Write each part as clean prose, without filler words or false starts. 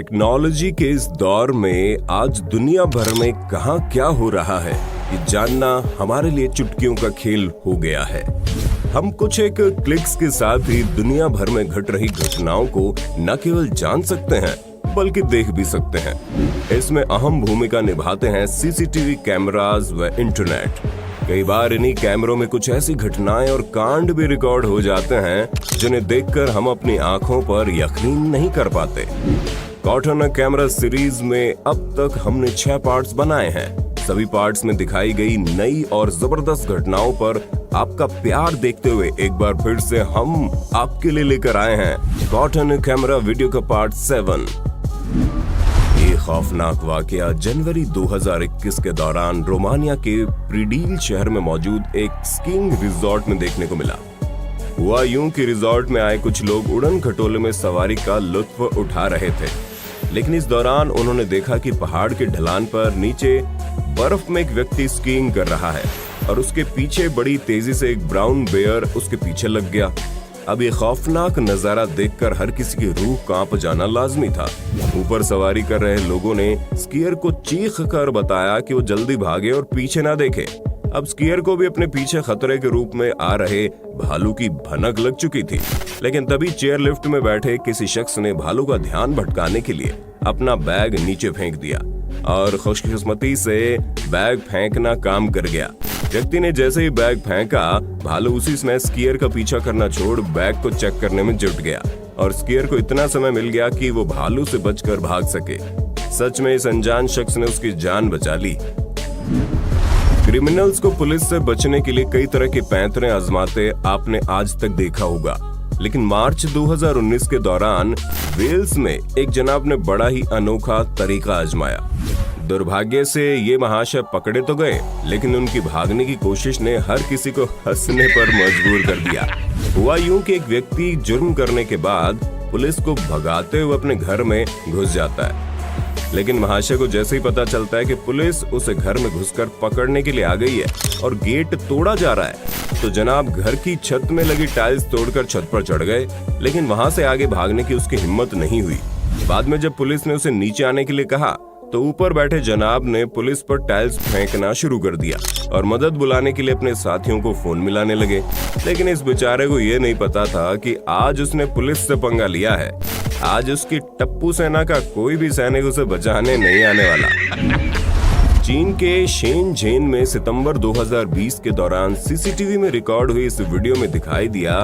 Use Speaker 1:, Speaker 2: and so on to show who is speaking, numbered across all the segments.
Speaker 1: Technology के इस दौर में आज दुनिया भर में कहां क्या हो रहा है ये जानना हमारे लिए चुटकियों का खेल हो गया है। हम कुछ एक क्लिक्स के साथ ही दुनिया भर में घट रही घटनाओं को न केवल जान सकते हैं बल्कि देख भी सकते हैं। इसमें अहम भूमिका निभाते हैं सीसीटीवी कैमरास व इंटरनेट। कई बार इन्हीं कैमरों में कुछ ऐसी घटनाएं और कांड भी रिकॉर्ड हो जाते हैं जिन्हें देखकर हम अपनी आंखों पर यकीन नहीं कर पाते। Caught on a camera series में अब तक हमने 6 पार्ट्स बनाए हैं। सभी पार्ट्स में दिखाई गई नई और जबरदस्त घटनाओं पर आपका प्यार देखते हुए एक बार फिर से हम आपके लिए लेकर आए हैं caught on a camera video का पार्ट 7। ये खौफनाक वाकया जनवरी 2021 के दौरान रोमानिया के प्रीडील शहर में मौजूद एक स्कीइंग रिजॉर्ट में देखने को मिला। हुआ यूं कि रिजॉर्ट में आए कुछ लोग उड़न खटोले में सवारी का लुत्फ उठा रहे थे, लेकिन इस दौरान उन्होंने देखा कि पहाड़ के ढलान पर नीचे बर्फ में एक व्यक्ति स्कीइंग कर रहा है और उसके पीछे बड़ी तेजी से एक ब्राउन बेयर उसके पीछे लग गया। अब ये खौफनाक नजारा देखकर हर किसी की रूह कांप जाना लाजमी था। ऊपर सवारी कर रहे लोगों ने स्कीयर को चीख कर बताया कि वो जल्दी भागे और पीछे ना देखे। अब स्कीयर को भी अपने पीछे खतरे के रूप में आ रहे भालू की भनक लग चुकी थी, लेकिन तभी चेयर लिफ्ट में बैठे किसी शख्स ने भालू का ध्यान भटकाने के लिए अपना बैग नीचे फेंक दिया और खुशकिस्मती से बैग फेंकना काम कर गया। व्यक्ति ने जैसे ही बैग फेंका, भालू उसी समय स्कीयर का पीछा करना छोड़ बैग को चेक करने में जुट गया और स्कीयर को इतना समय मिल गया कि वो भालू से बचकर भाग सके। सच में इस अनजान शख्स ने उसकी जान बचा ली। क्रिमिनल्स को पुलिस से बचने के लिए कई तरह के पैंतरे आजमाते आपने आज तक देखा होगा, लेकिन मार्च 2019 के दौरान वेल्स में एक जनाब ने बड़ा ही अनोखा तरीका आजमाया। दुर्भाग्य से ये महाशय पकड़े तो गए, लेकिन उनकी भागने की कोशिश ने हर किसी को हंसने पर मजबूर कर दिया। हुआ यूं कि एक व्यक्ति जुर्म करने के बाद पुलिस को भगाते हुए अपने घर में घुस जाता है, लेकिन महाशय को जैसे ही पता चलता है कि पुलिस उसे घर में घुसकर पकड़ने के लिए आ गई है और गेट तोड़ा जा रहा है, तो जनाब घर की छत में लगी टाइल्स तोड़कर छत पर चढ़ गए, लेकिन वहां से आगे भागने की उसकी हिम्मत नहीं हुई। बाद में जब पुलिस ने उसे नीचे आने के लिए कहा तो ऊपर बैठे जनाब ने पुलिस पर टाइल्स फेंकना शुरू कर दिया और मदद बुलाने के लिए अपने साथियों को फोन मिलाने लगे। लेकिन इस बेचारे को ये नहीं पता था कि आज उसने पुलिस से पंगा लिया है। आज उसकी टप्पू सेना का कोई भी सैनिक उसे बचाने नहीं आने वाला। चीन के शेनझेन में सितंबर 2020 के दौरान सीसीटीवी में रिकॉर्ड हुई इस वीडियो में दिखाई दिया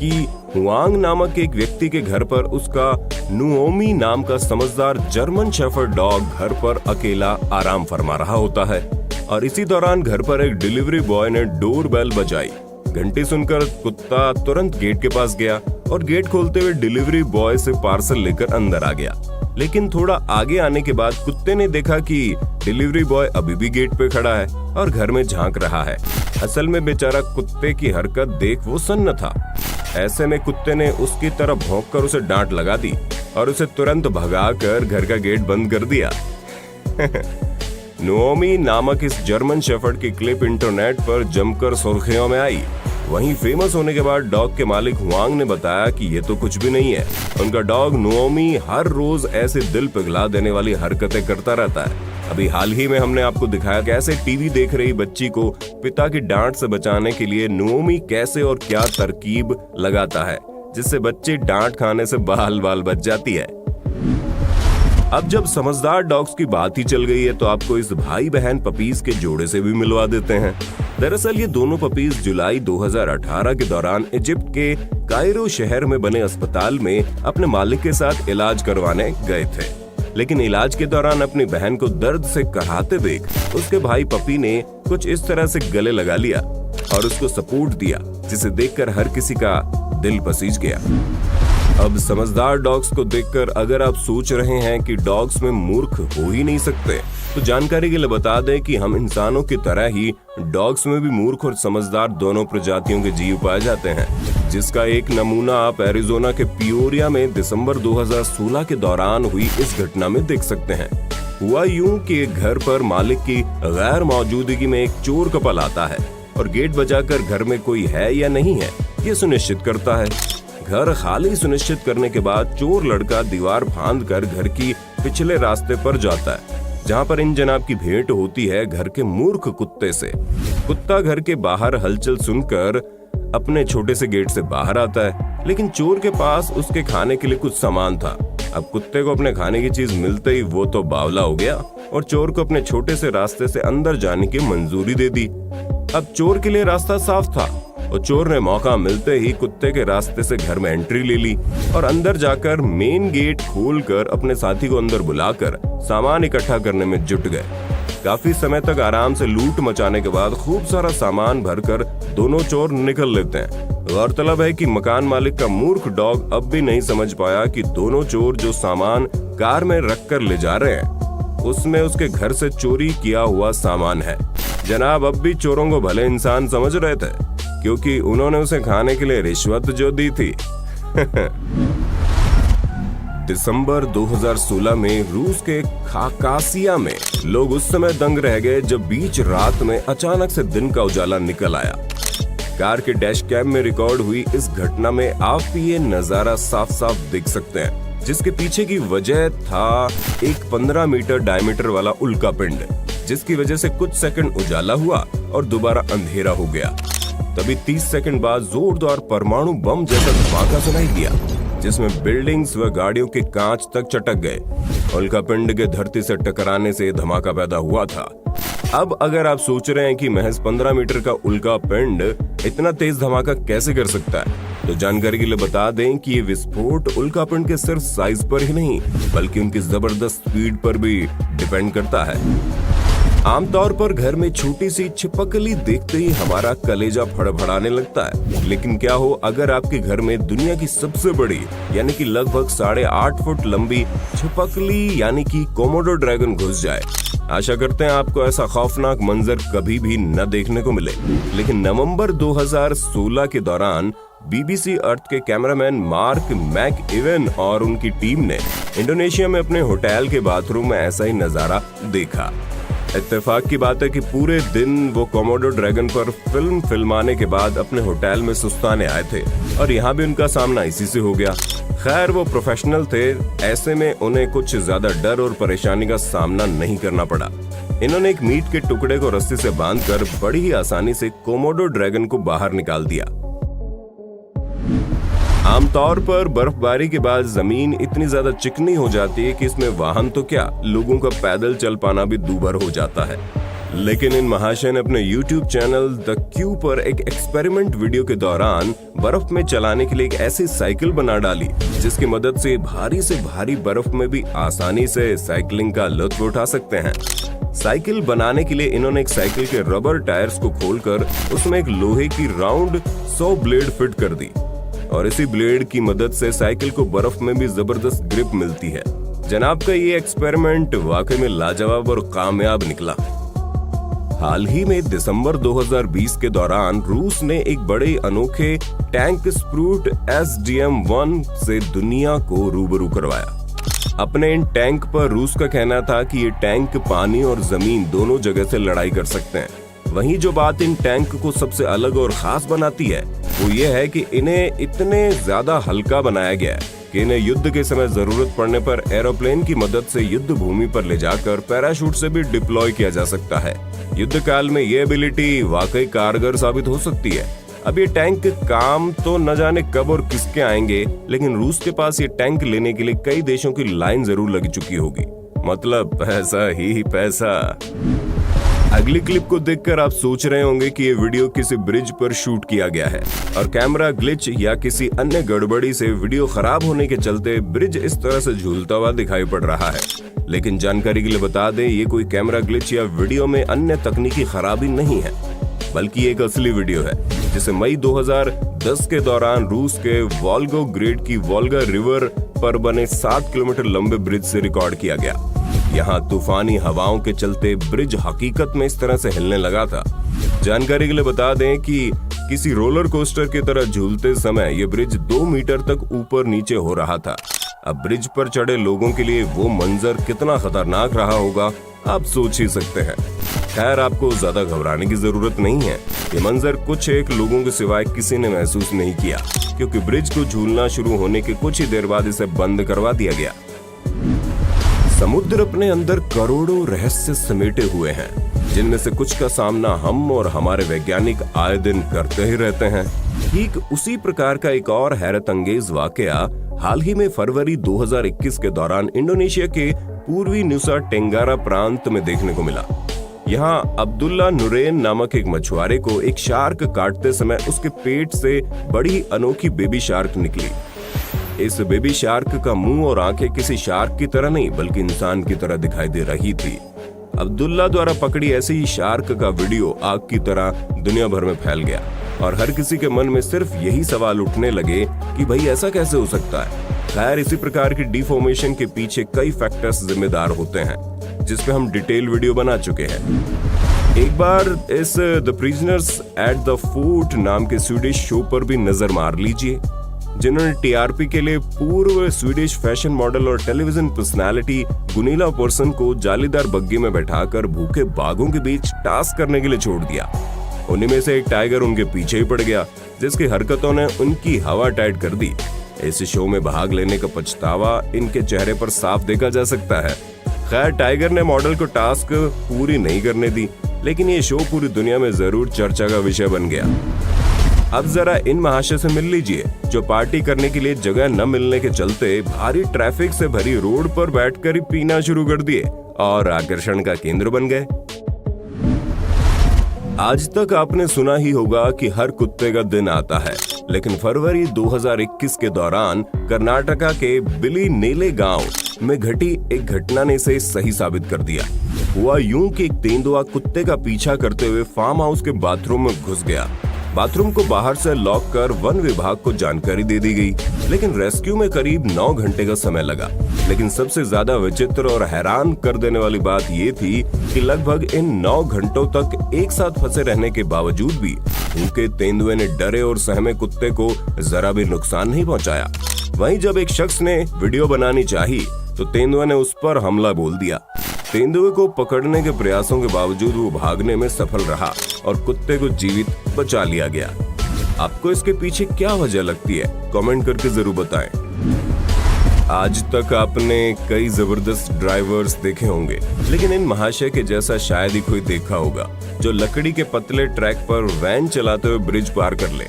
Speaker 1: कि हुआंग नामक एक व्यक्ति के घर पर उसका नुओमी नाम का समझदार जर्मन शेफर्ड डॉग घर पर अकेला आराम फरमा रहा होता है और इसी दौरान घर पर एक डिलीवरी बॉय ने डोर बेल बजाई। घंटी सुनकर कुत्ता तुरंत गेट के पास गया और गेट खोलते हुए डिलीवरी बॉय से पार्सल लेकर अंदर आ गया। लेकिन थोड़ा आगे आने के बाद कुत्ते ने देखा कि डिलीवरी बॉय अभी भी गेट पे खड़ा है और घर में झांक रहा है। असल में बेचारा कुत्ते की हरकत देख वो सन्न था। ऐसे में कुत्ते ने उसकी तरफ भौंककर उसे डांट लगा दी और उसे तुरंत भगाकर घर का गेट बंद कर दिया। नुओमी नामक इस जर्मन शेफर्ड की क्लिप इंटरनेट पर जमकर सुर्खियों में आई। वहीं फेमस होने के बाद डॉग के मालिक हुआंग ने बताया कि ये तो कुछ भी नहीं है। उनका डॉग नुओमी हर रोज ऐसे दिल पिघला देने वाली हरकतें करता रहता है। अभी हाल ही में हमने आपको दिखाया कैसे टीवी देख रही बच्ची को पिता की डांट से बचाने के लिए नुओमी कैसे और क्या तरकीब लगाता है, जिससे बच्ची डांट खाने से बाल बाल बच जाती है। अब जब समझदार डॉग्स की बात ही चल गई है तो आपको इस भाई बहन पपीज के जोड़े से भी मिलवा देते हैं। दरअसल ये दोनों पपीज जुलाई 2018 के दौरान इजिप्ट के कायरो शहर में बने अस्पताल में अपने मालिक के साथ इलाज करवाने गए थे, लेकिन इलाज के दौरान अपनी बहन को दर्द से कराहते देख उसके भाई पपी ने कुछ इस तरह से गले लगा लिया और उसको सपोर्ट दिया, जिसे देखकर हर किसी का दिल पसीज गया। अब समझदार डॉग्स को देखकर अगर आप सोच रहे हैं कि डॉग्स में मूर्ख हो ही नहीं सकते, तो जानकारी के लिए बता दें कि हम इंसानों की तरह ही डॉग्स में भी मूर्ख और समझदार दोनों प्रजातियों के जीव पाए जाते हैं, जिसका एक नमूना आप एरिजोना के पियोरिया में दिसंबर 2016 के दौरान हुई इस घटना में देख सकते हैं। हुआ यूं कि एक घर पर मालिक की गैर मौजूदगी में एक चोर कपल आता है और गेट बजाकर घर में कोई है या नहीं है ये सुनिश्चित करता है। घर खाली सुनिश्चित करने के बाद चोर लड़का दीवार फांदकर घर की पिछले रास्ते पर जाता है, जहाँ पर इन जनाब की भेंट होती है घर के मूर्ख कुत्ते से। कुत्ता घर के बाहर हलचल सुनकर अपने छोटे से गेट से बाहर आता है, लेकिन चोर के पास उसके खाने के लिए कुछ सामान था। अब कुत्ते को अपने खाने की चीज मिलते ही वो तो बावला हो गया और चोर को अपने छोटे से रास्ते से अंदर जाने की मंजूरी दे दी। अब चोर के लिए रास्ता साफ था और चोर ने मौका मिलते ही कुत्ते के रास्ते से घर में एंट्री ले ली और अंदर जाकर मेन गेट खोलकर अपने साथी को अंदर बुलाकर सामान इकट्ठा करने में जुट गए। काफी समय तक आराम से लूट मचाने के बाद खूब सारा सामान भरकर दोनों चोर निकल लेते हैं। गौरतलब है कि मकान मालिक का मूर्ख डॉग अब भी नहीं समझ पाया कि दोनों चोर जो सामान कार में रख कर ले जा रहे हैं उसमें उसके घर से चोरी किया हुआ सामान है। जनाब अब भी चोरों को भले इंसान समझ रहे थे, क्योंकि उन्होंने उसे खाने के लिए रिश्वत जो दी थी। दिसंबर 2016 में रूस के खाकासिया में लोग उस समय दंग रह गए जब बीच रात में अचानक से दिन का उजाला निकल आया। कार के डैश कैम में रिकॉर्ड हुई इस घटना में आप ये नजारा साफ साफ देख सकते हैं, जिसके पीछे की वजह था एक 15 मीटर डायमीटर वाला उल्का पिंड, जिसकी वजह से कुछ सेकंड उजाला हुआ और दोबारा अंधेरा हो गया। तभी 30 सेकंड बाद जोरदार परमाणु बम जैसा धमाका सुनाई दिया, जिसमें बिल्डिंग्स व गाड़ियों के कांच तक चटक गए। उल्का पिंड के धरती से टकराने से धमाका पैदा हुआ था। अब अगर आप सोच रहे हैं कि महज 15 मीटर का उल्का पिंड इतना तेज धमाका कैसे कर सकता है, तो जानकारी के लिए बता दें कि ये विस्फोट उल्का पिंड के सिर्फ साइज पर ही नहीं बल्कि उनकी जबरदस्त स्पीड पर भी डिपेंड करता है। आमतौर पर घर में छोटी सी छिपकली देखते ही हमारा कलेजा फड़फड़ाने लगता है, लेकिन क्या हो अगर आपके घर में दुनिया की सबसे बड़ी यानी कि लगभग 8.5 फुट लंबी छिपकली यानी कि कोमोडो ड्रैगन घुस जाए। आशा करते हैं आपको ऐसा खौफनाक मंजर कभी भी न देखने को मिले। लेकिन नवंबर 2016 के दौरान BBC अर्थ के कैमरामैन मार्क मैकइवन और उनकी टीम ने इंडोनेशिया में अपने होटल के बाथरूम में ऐसा ही नजारा देखा। इत्तेफाक की बात है कि पूरे दिन वो कोमोडो ड्रैगन पर फिल्माने के बाद अपने होटल में सुस्ताने आए थे और यहाँ भी उनका सामना इसी से हो गया। खैर वो प्रोफेशनल थे, ऐसे में उन्हें कुछ ज्यादा डर और परेशानी का सामना नहीं करना पड़ा। इन्होंने एक मीट के टुकड़े को रस्सी से बांधकर बड़ी ही आसानी से कोमोडो ड्रैगन को बाहर निकाल दिया। आमतौर पर बर्फबारी के बाद जमीन इतनी ज्यादा चिकनी हो जाती है कि इसमें वाहन तो क्या, लोगों का पैदल चल पाना भी दूभर हो जाता है। लेकिन इन महाशय ने अपने YouTube चैनल द क्यू पर एक एक्सपेरिमेंट वीडियो के दौरान बर्फ में चलाने के लिए एक ऐसी साइकिल बना डाली जिसकी मदद से भारी बर्फ में भी आसानी से साइकिलिंग का लुत्फ उठा सकते हैं। साइकिल बनाने के लिए इन्होंने एक साइकिल के रबर टायर्स को खोलकर उसमें एक लोहे की राउंड 100 ब्लेड फिट कर दी और इसी ब्लेड की मदद से साइकिल को बर्फ में भी जबरदस्त ग्रिप मिलती है। जनाब का ये एक्सपेरिमेंट वाकई में लाजवाब और कामयाब निकला। हाल ही में दिसंबर 2020 के दौरान रूस ने एक बड़े अनोखे टैंक स्प्रूट SDM-1 से दुनिया को रूबरू करवाया। अपने इन टैंक पर रूस का कहना था कि ये टैंक पानी और जमीन दोनों जगह से लड़ाई कर सकते हैं। वहीं जो बात इन टैंक को सबसे अलग और खास बनाती है वो ये है कि इन्हें इतने ज्यादा हल्का बनाया गया है कि इन्हें युद्ध के समय जरूरत पड़ने पर एरोप्लेन की मदद से युद्ध भूमि पर ले जाकर पैराशूट से भी डिप्लॉय किया जा सकता है। युद्ध काल में ये एबिलिटी वाकई कारगर साबित हो सकती है। अब ये टैंक काम तो न जाने कब और किसके आएंगे, लेकिन रूस के पास ये टैंक लेने के लिए कई देशों की लाइन जरूर लग चुकी होगी। मतलब पैसा ही पैसा। अगली क्लिप को देखकर आप सोच रहे होंगे कि ये वीडियो किसी ब्रिज पर शूट किया गया है और कैमरा ग्लिच या किसी अन्य गड़बड़ी से वीडियो खराब होने के चलते ब्रिज इस तरह से झूलता हुआ दिखाई पड़ रहा है। लेकिन जानकारी के लिए बता दें, ये कोई कैमरा ग्लिच या वीडियो में अन्य तकनीकी खराबी नहीं है, बल्कि एक असली वीडियो है जिसे मई 2010 के दौरान रूस के वोल्गोग्रेड की वोल्गा रिवर पर बने 7 किलोमीटर लंबे ब्रिज से रिकॉर्ड किया गया। यहाँ तूफानी हवाओं के चलते ब्रिज हकीकत में इस तरह से हिलने लगा था। जानकारी के लिए बता दें कि किसी रोलर कोस्टर की तरह झूलते समय ये ब्रिज 2 मीटर तक ऊपर नीचे हो रहा था। अब ब्रिज पर चढ़े लोगों के लिए वो मंजर कितना खतरनाक रहा होगा आप सोच ही सकते हैं। खैर, आपको ज्यादा घबराने की जरूरत नहीं है। ये मंजर कुछ एक लोगों के सिवाय किसी ने महसूस नहीं किया, क्योंकि ब्रिज को झूलना शुरू होने के कुछ ही देर बाद इसे बंद करवा दिया गया। समुद्र अपने अंदर करोड़ों रहस्य समेटे हुए हैं, जिनमें से कुछ का सामना हम और हमारे वैज्ञानिक आए दिन करते ही रहते हैं। ठीक उसी प्रकार का एक और हैरत अंगेज वाकया हाल ही में फरवरी 2021 के दौरान इंडोनेशिया के पूर्वी नुसा टेंगारा प्रांत में देखने को मिला। यहाँ अब्दुल्ला नुरेन नामक एक मछुआरे को एक शार्क काटते समय उसके पेट से बड़ी अनोखी बेबी शार्क निकली। इस बेबी शार्क का मुंह और आंखें किसी शार्क की तरह नहीं बल्कि इंसान की तरह दिखाई दे रही थी। अब्दुल्ला द्वारा पकड़ी ऐसी ही शार्क का वीडियो आग की तरह दुनिया भर में फैल गया और हर किसी के मन में सिर्फ यही सवाल उठने लगे कि भाई ऐसा कैसे हो सकता है। खैर, इसी प्रकार की डिफॉर्मेशन के पीछे कई फैक्टर्स जिम्मेदार होते हैं, जिस पे हम डिटेल वीडियो बना चुके हैं। एक बार इस the prisoners at the fort नाम के स्वीडिश शो पर भी नजर मार लीजिए, जिन्होंने टीआरपी के लिए पूर्व स्वीडिश फैशन मॉडल और टेलीविजन पर्सनालिटी गुनीला पर्सन को जालीदार बग्गी में बैठाकर भूखे बाघों के बीच टास्क करने के लिए छोड़ दिया। उन्हीं में से एक टाइगर उनके पीछे ही पड़ गया, जिसकी हरकतों ने उनकी हवा टाइट कर दी। इस शो में भाग लेने का पछतावा इनके चेहरे पर साफ देखा जा सकता है। खैर, टाइगर ने मॉडल को टास्क पूरी नहीं करने दी, लेकिन ये शो पूरी दुनिया में जरूर चर्चा का विषय बन गया। अब जरा इन महाशय से मिल लीजिए, जो पार्टी करने के लिए जगह न मिलने के चलते भारी ट्रैफिक से भरी रोड पर बैठकर ही पीना शुरू कर दिए और आकर्षण का केंद्र बन गए। आज तक आपने सुना ही होगा कि हर कुत्ते का दिन आता है, लेकिन फरवरी 2021 के दौरान कर्नाटका के बिली नेले गांव में घटी एक घटना ने इसे सही साबित कर दिया। हुआ यूं कि एक तेंदुआ कुत्ते का पीछा करते हुए फार्म हाउस के बाथरूम में घुस गया। बाथरूम को बाहर से लॉक कर वन विभाग को जानकारी दे दी गई, लेकिन रेस्क्यू में करीब 9 घंटे का समय लगा। लेकिन सबसे ज्यादा विचित्र और हैरान कर देने वाली बात ये थी कि लगभग इन 9 घंटों तक एक साथ फंसे रहने के बावजूद भी उनके तेंदुए ने डरे और सहमे कुत्ते को जरा भी नुकसान नहीं पहुंचाया। वहीं जब एक शख्स ने वीडियो बनानी चाही तो तेंदुए ने उस पर हमला बोल दिया। तेंदुए को पकड़ने के प्रयासों के बावजूद वो भागने में सफल रहा और कुत्ते को जीवित बचा लिया गया। आपको इसके पीछे क्या वजह लगती है, कमेंट करके जरूर बताएं। आज तक आपने कई जबरदस्त ड्राइवर्स देखे होंगे, लेकिन इन महाशय के जैसा शायद ही कोई देखा होगा, जो लकड़ी के पतले ट्रैक पर वैन चलाते हुए ब्रिज पार कर ले।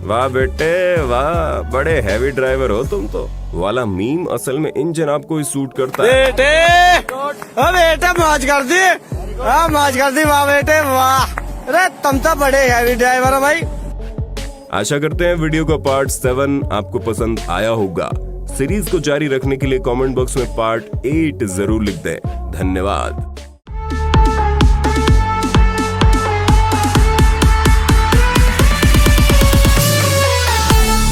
Speaker 1: वाह बेटे वाह, बड़े हैवी ड्राइवर हो तुम तो वाला मीम असल में इन जनाब को ही सूट करता है।
Speaker 2: बेटे मौज कर दी, मौज कर दी, वाह बेटे वाह। अरे तुम तो बड़े हैवी ड्राइवर हो भाई।
Speaker 1: आशा करते हैं वीडियो का पार्ट 7 आपको पसंद आया होगा। सीरीज को जारी रखने के लिए कमेंट बॉक्स में पार्ट 8 जरूर लिख दें। धन्यवाद।